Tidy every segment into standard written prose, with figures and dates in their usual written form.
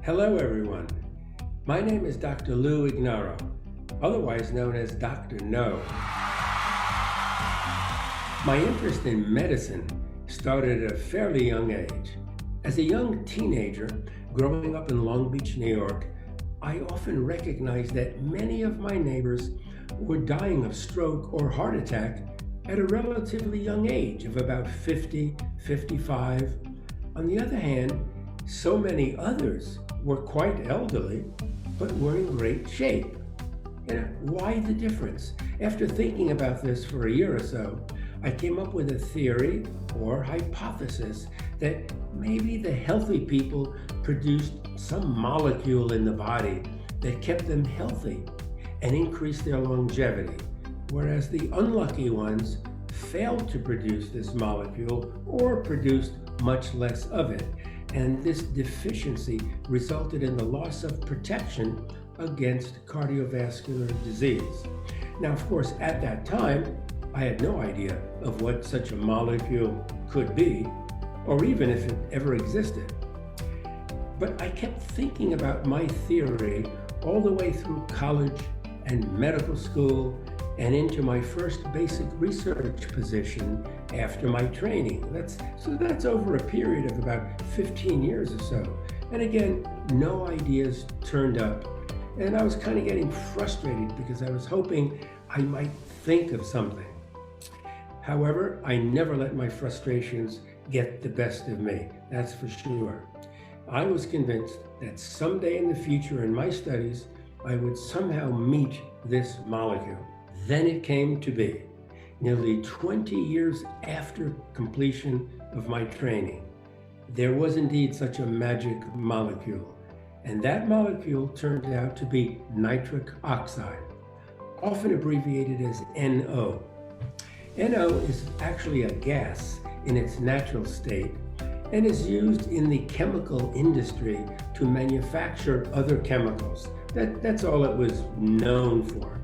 Hello everyone, my name is Dr. Lou Ignaro, otherwise known as Dr. No. My interest in medicine started at a fairly young age. As a young teenager growing up in Long Beach, New York, I often recognized that many of my neighbors were dying of stroke or heart attack at a relatively young age of about 50, 55. On the other hand, so many others were quite elderly, but were in great shape. Why the difference? After thinking about this for a year or so, I came up with a theory or hypothesis that maybe the healthy people produced some molecule in the body that kept them healthy and increased their longevity, whereas the unlucky ones failed to produce this molecule or produced much less of it. And this deficiency resulted in the loss of protection against cardiovascular disease. Now, of course, at that time, I had no idea of what such a molecule could be, or even if it ever existed. But I kept thinking about my theory all the way through college and medical school and into my first basic research position after my training. That's over a period of about 15 years or so. And again, no ideas turned up. And I was kind of getting frustrated because I was hoping I might think of something. However, I never let my frustrations get the best of me, that's for sure. I was convinced that someday in the future in my studies, I would somehow meet this molecule. Then it came to be, nearly 20 years after completion of my training. There was indeed such a magic molecule, and that molecule turned out to be nitric oxide, often abbreviated as NO. NO is actually a gas in its natural state and is used in the chemical industry to manufacture other chemicals. That's all it was known for.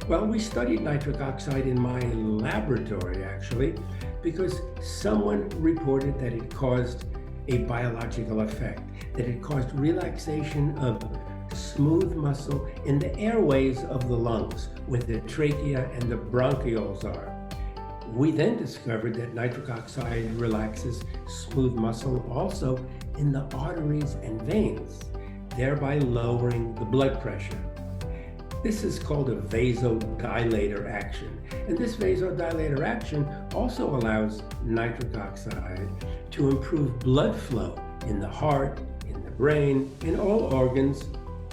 Well, we studied nitric oxide in my laboratory, actually, because someone reported that it caused a biological effect, that it caused relaxation of smooth muscle in the airways of the lungs, where the trachea and the bronchioles are. We then discovered that nitric oxide relaxes smooth muscle also in the arteries and veins, thereby lowering the blood pressure. This is called a vasodilator action, and this vasodilator action also allows nitric oxide to improve blood flow in the heart, in the brain, in all organs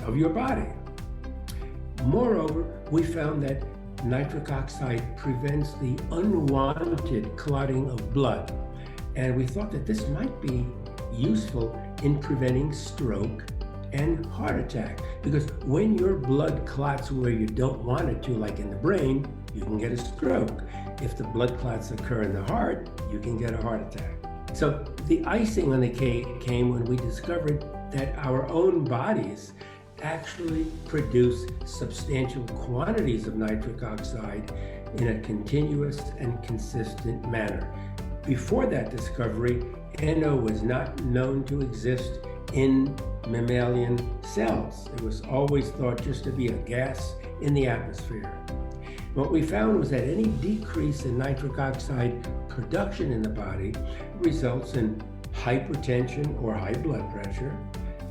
of your body. Moreover, we found that nitric oxide prevents the unwanted clotting of blood, and we thought that this might be useful in preventing stroke and heart attack, because when your blood clots where you don't want it to, like in the brain, you can get a stroke. If the blood clots occur in the heart, you can get a heart attack. So the icing on the cake came when we discovered that our own bodies actually produce substantial quantities of nitric oxide in a continuous and consistent manner. Before that discovery, NO was not known to exist in mammalian cells. It was always thought just to be a gas in the atmosphere. What we found was that any decrease in nitric oxide production in the body results in hypertension or high blood pressure,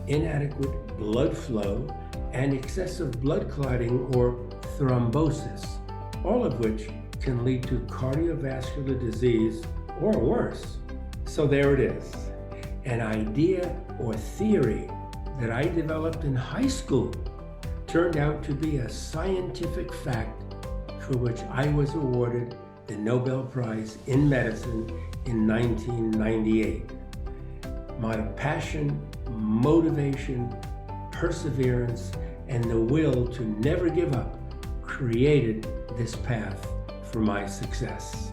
inadequate blood flow, and excessive blood clotting or thrombosis, all of which can lead to cardiovascular disease or worse. So there it is, an idea or theory that I developed in high school turned out to be a scientific fact for which I was awarded the Nobel Prize in Medicine in 1998. My passion, motivation, perseverance, and the will to never give up created this path for my success.